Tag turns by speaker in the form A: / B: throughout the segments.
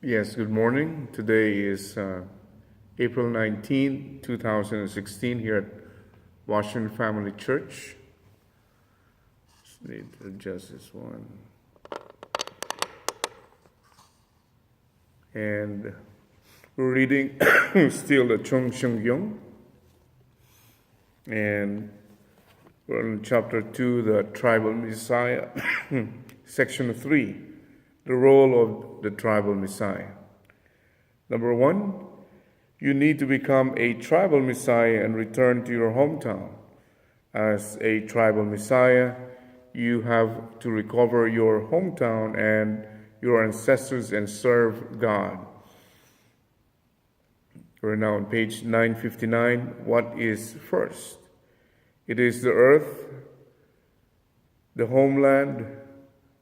A: Yes, good morning. Today is April 19, 2016 here at Washington Family Church. Just need to adjust this one. And we're reading still the Cheon Seong Gyeong. And we're in chapter 2, the Tribal Messiah, section 3, the role of the Tribal Messiah. Number 1, you need to become a tribal Messiah and return to your hometown. As a tribal Messiah, you have to recover your hometown and your ancestors and serve God. We're now on page 959. What is first? It is the earth, the homeland.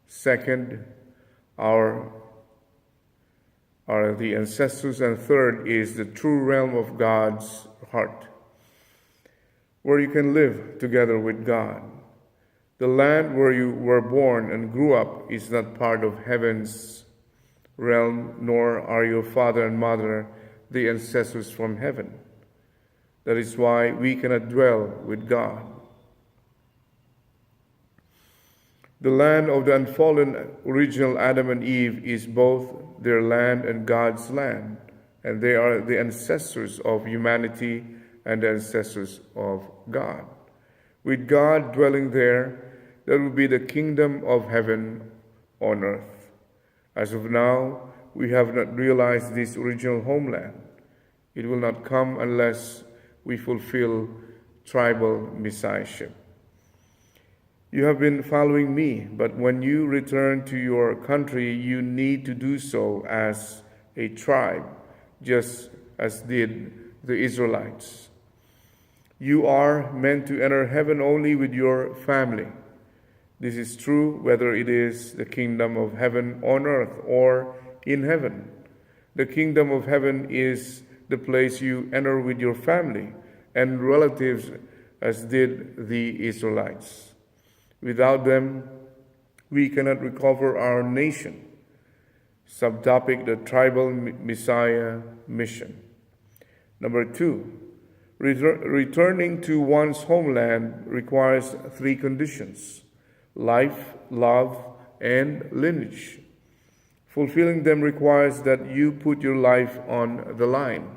A: Second, are the ancestors, and third is the true realm of God's heart, where you can live together with God. The land where you were born and grew up is not part of heaven's realm, nor are your father and mother the ancestors from heaven. That is why we cannot dwell with God. The land of the unfallen original Adam and Eve is both their land and God's land, and they are the ancestors of humanity and the ancestors of God. With God dwelling there, that will be the kingdom of heaven on earth. As of now, we have not realized this original homeland. It will not come unless we fulfill tribal messiahship. You have been following me, but when you return to your country, you need to do so as a tribe, just as did the Israelites. You are meant to enter heaven only with your family. This is true whether it is the kingdom of heaven on earth or in heaven. The kingdom of heaven is the place you enter with your family and relatives, as did the Israelites. Without them, we cannot recover our nation. Subtopic: the tribal Messiah mission. Number 2, returning to one's homeland requires 3 conditions: life, love, and lineage. Fulfilling them requires that you put your life on the line.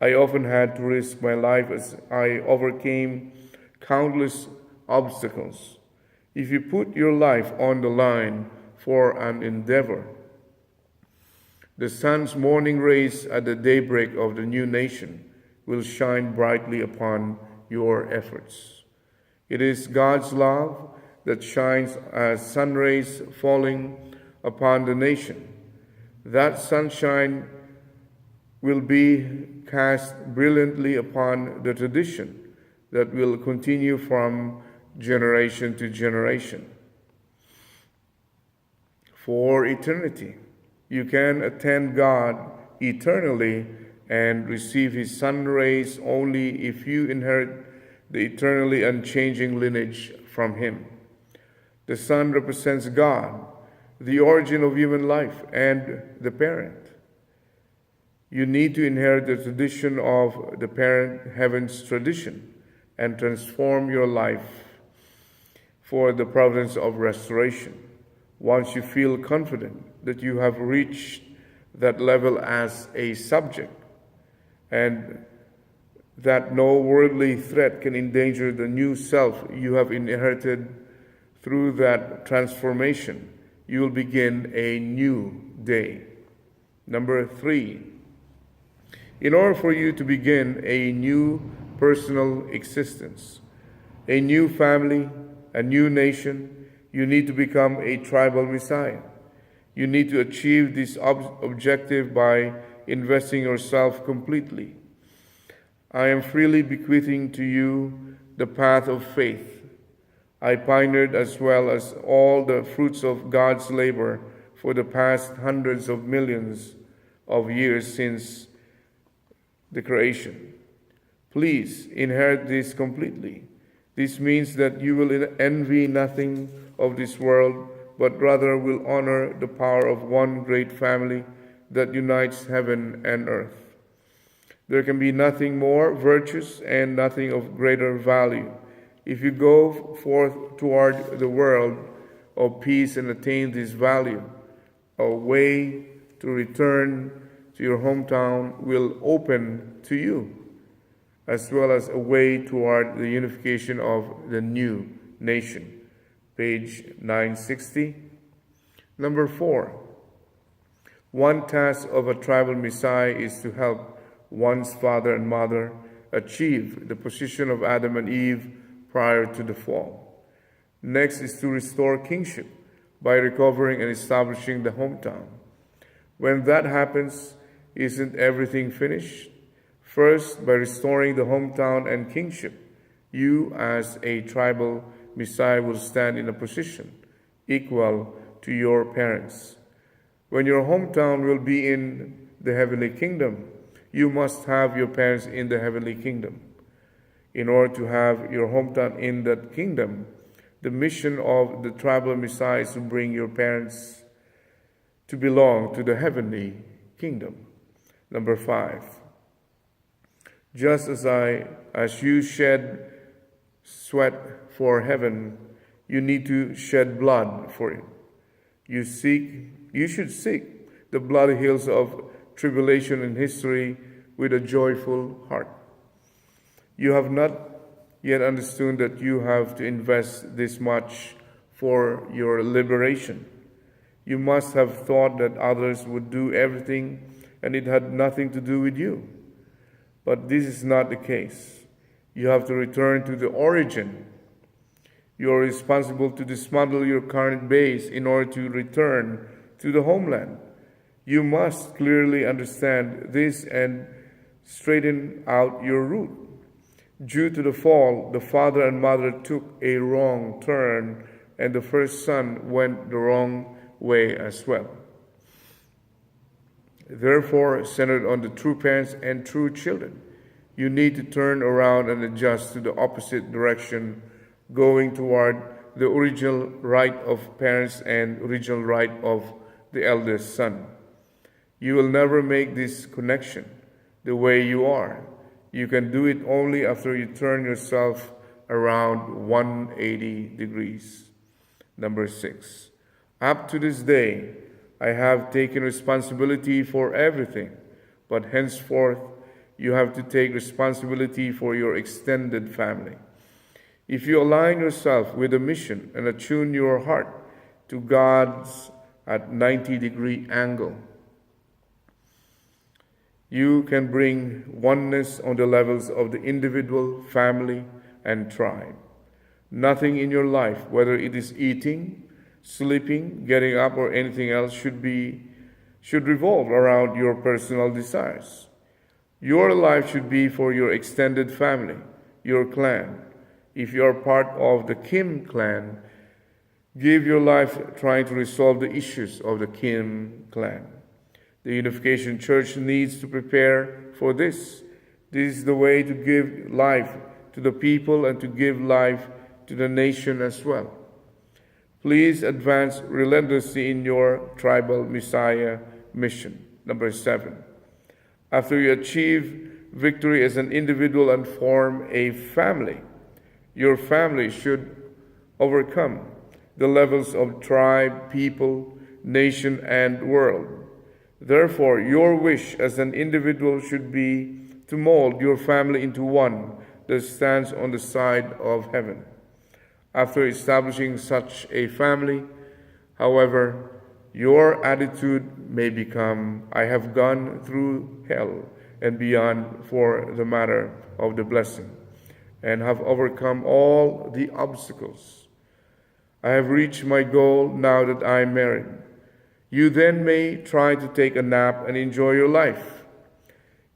A: I often had to risk my life as I overcame countless obstacles. If you put your life on the line for an endeavor, the sun's morning rays at the daybreak of the new nation will shine brightly upon your efforts. It is God's love that shines as sun rays falling upon the nation. That sunshine will be cast brilliantly upon the tradition that will continue from generation to generation. For eternity, you can attend God eternally and receive His sun rays only if you inherit the eternally unchanging lineage from Him. The sun represents God, the origin of human life, and the parent. You need to inherit the tradition of the parent, heaven's tradition, and transform your life for the providence of restoration. Once you feel confident that you have reached that level as a subject, and that no worldly threat can endanger the new self you have inherited through that transformation, you will begin a new day. Number 3, in order for you to begin a new personal existence, a new family, a new nation, you need to become a tribal Messiah. You need to achieve this objective by investing yourself completely. I am freely bequeathing to you the path of faith. I pioneered as well as all the fruits of God's labor for the past hundreds of millions of years since the creation. Please inherit this completely. This means that you will envy nothing of this world, but rather will honor the power of one great family, that unites heaven and earth. There can be nothing more virtuous and nothing of greater value. If you go forth toward the world of peace and attain this value, a way to return to your hometown will open to you, as well as a way toward the unification of the new nation. Page 960. Number 4. One task of a tribal Messiah is to help one's father and mother achieve the position of Adam and Eve prior to the fall. Next is to restore kingship by recovering and establishing the hometown. When that happens, isn't everything finished? First, by restoring the hometown and kingship, you as a tribal Messiah will stand in a position equal to your parents. When your hometown will be in the heavenly kingdom, you must have your parents in the heavenly kingdom. In order to have your hometown in that kingdom, the mission of the tribal Messiah is to bring your parents to belong to the heavenly kingdom. Number 5. Just as you shed sweat for heaven, you need to shed blood for it. You should seek the bloody hills of tribulation in history with a joyful heart. You have not yet understood that you have to invest this much for your liberation. You must have thought that others would do everything and it had nothing to do with you. But this is not the case. You have to return to the origin. You are responsible to dismantle your current base in order to return to the homeland. You must clearly understand this and straighten out your route. Due to the fall, the father and mother took a wrong turn, and the first son went the wrong way as well. Therefore, centered on the true parents and true children, you need to turn around and adjust to the opposite direction, going toward the original right of parents and original right of the eldest son. You will never make this connection the way you are. You can do it only after you turn yourself around 180 degrees. Number 6. Up to this day, I have taken responsibility for everything, but henceforth you have to take responsibility for your extended family. If you align yourself with the mission and attune your heart to God's at 90-degree angle, you can bring oneness on the levels of the individual, family, and tribe. Nothing in your life, whether it is eating, sleeping, getting up, or anything else, should revolve around your personal desires. Your life should be for your extended family, your clan. If you are part of the Kim clan, give your life trying to resolve the issues of the Kim clan. The Unification Church needs to prepare for this. This is the way to give life to the people and to give life to the nation as well. Please advance relentlessly in your tribal Messiah mission. Number 7. After you achieve victory as an individual and form a family, your family should overcome the levels of tribe, people, nation, and world. Therefore, your wish as an individual should be to mold your family into one that stands on the side of heaven. After establishing such a family, however, your attitude may become, I have gone through hell and beyond for the matter of the blessing, and have overcome all the obstacles. I have reached my goal now that I am married. You then may try to take a nap and enjoy your life.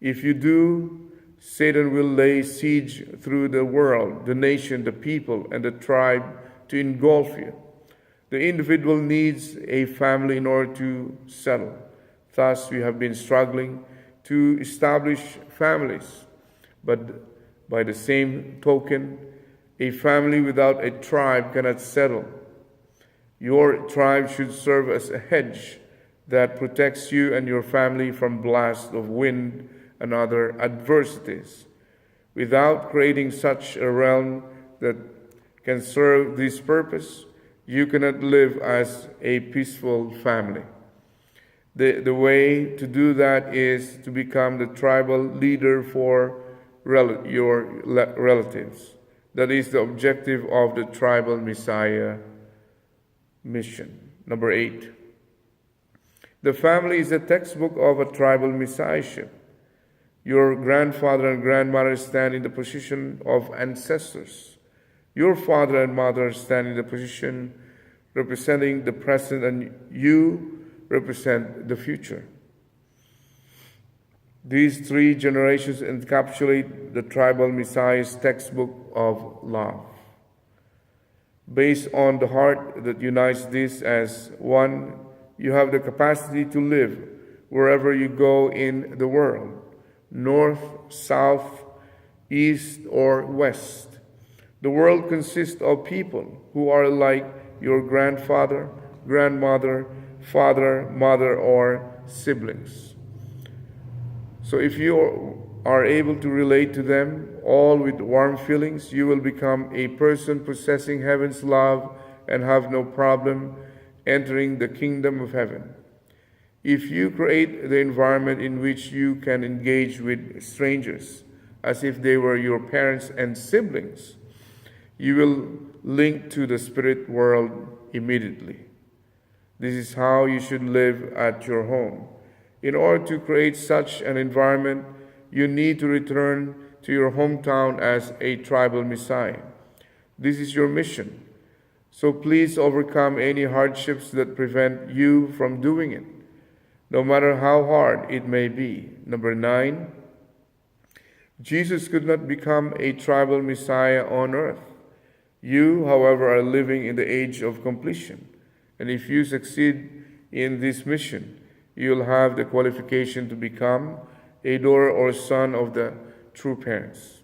A: If you do, Satan will lay siege through the world, the nation, the people, and the tribe to engulf you. The individual needs a family in order to settle. Thus, we have been struggling to establish families. But by the same token, a family without a tribe cannot settle. Your tribe should serve as a hedge that protects you and your family from blasts of wind and other adversities. Without creating such a realm that can serve this purpose, you cannot live as a peaceful family. The way to do that is to become the tribal leader for your relatives. That is the objective of the tribal Messiah mission. Number 8. The family is a textbook of a tribal messiahship. Your grandfather and grandmother stand in the position of ancestors. Your father and mother stand in the position representing the present, and you represent the future. These 3 generations encapsulate the tribal Messiah's textbook of love. Based on the heart that unites this as one, you have the capacity to live wherever you go in the world, north, south, east, or west. The world consists of people who are like your grandfather, grandmother, father, mother, or siblings. So if you are able to relate to them, all with warm feelings, you will become a person possessing heaven's love and have no problem entering the kingdom of heaven. If you create the environment in which you can engage with strangers as if they were your parents and siblings, you will link to the spirit world immediately. This is how you should live at your home. In order to create such an environment, you need to return to your hometown as a tribal Messiah. This is your mission. So please overcome any hardships that prevent you from doing it, no matter how hard it may be. Number 9, Jesus could not become a tribal Messiah on earth. You, however, are living in the age of completion. And if you succeed in this mission, you'll have the qualification to become a daughter or son of the true parents.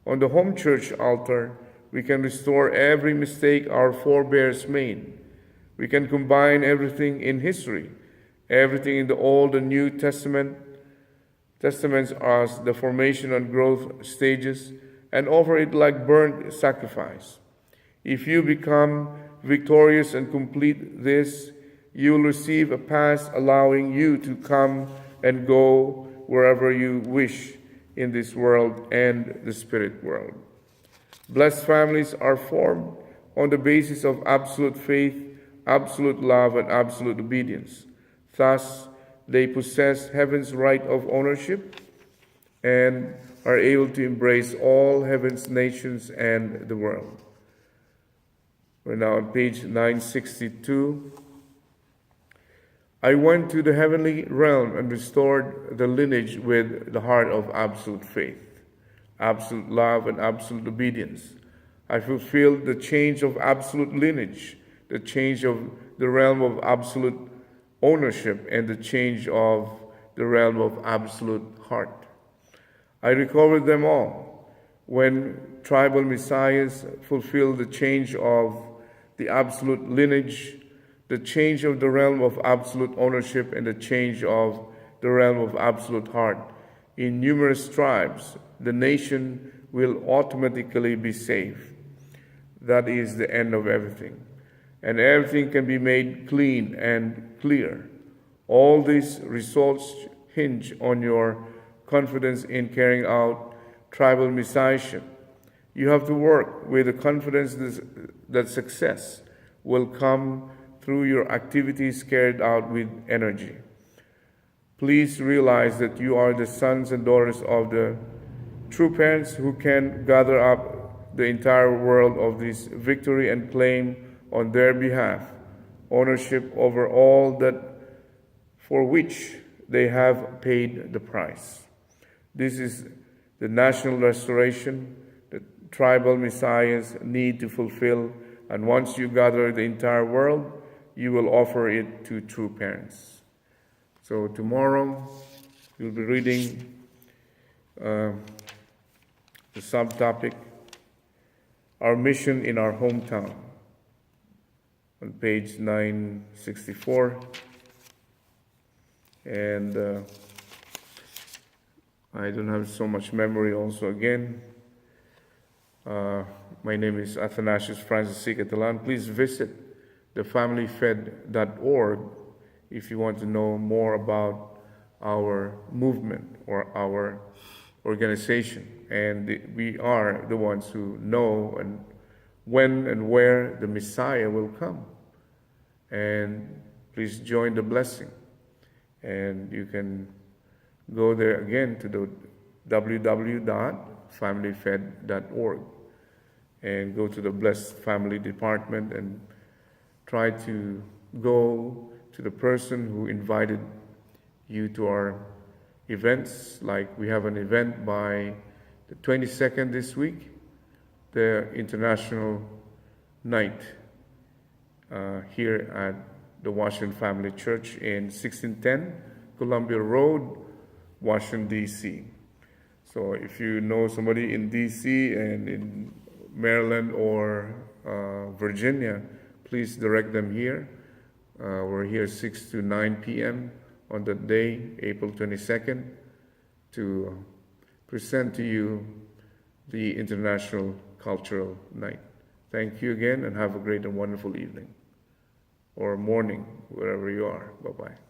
A: On the home church altar, we can restore every mistake our forebears made. We can combine everything in history, everything in the Old and New Testaments as the formation and growth stages, and offer it like burnt sacrifice. If you become victorious and complete this, you will receive a pass allowing you to come and go wherever you wish in this world and the spirit world. Blessed families are formed on the basis of absolute faith, absolute love, and absolute obedience. Thus, they possess heaven's right of ownership and are able to embrace all heaven's nations and the world. We're now on page 962. I went to the heavenly realm and restored the lineage with the heart of absolute faith, absolute love, and absolute obedience. I fulfilled the change of absolute lineage, the change of the realm of absolute ownership, and the change of the realm of absolute heart. I recovered them all. When tribal messiahs fulfill the change of the absolute lineage, the change of the realm of absolute ownership, and the change of the realm of absolute heart in numerous tribes, the nation will automatically be saved. That is the end of everything. And everything can be made clean and clear. All these results hinge on your confidence in carrying out tribal messiahship. You have to work with the confidence that success will come through your activities carried out with energy. Please realize that you are the sons and daughters of the true parents who can gather up the entire world of this victory and claim on their behalf ownership over all that for which they have paid the price. This is the national restoration that tribal messiahs need to fulfill, and once you gather the entire world, you will offer it to true parents. So tomorrow, you'll be reading the subtopic, Our Mission in Our Hometown, on page 964. And I don't have so much memory also again. My name is Athanasius Francis C.Catalan. Please visit thefamilyfed.org if you want to know more about our movement or our organization. And we are the ones who know and when and where the Messiah will come. And please join the blessing. And you can go there again to the www.familyfed.org and go to the Blessed Family Department and try to go to the person who invited you to our events. Like we have an event by the 22nd this week, the International Night here at the Washington Family Church in 1610 Columbia Road, Washington, D.C. So if you know somebody in D.C. and in Maryland or Virginia, please direct them here. We're here 6 to 9 p.m. on that day, April 22nd, to present to you the International Cultural Night. Thank you again and have a great and wonderful evening or morning, wherever you are. Bye-bye.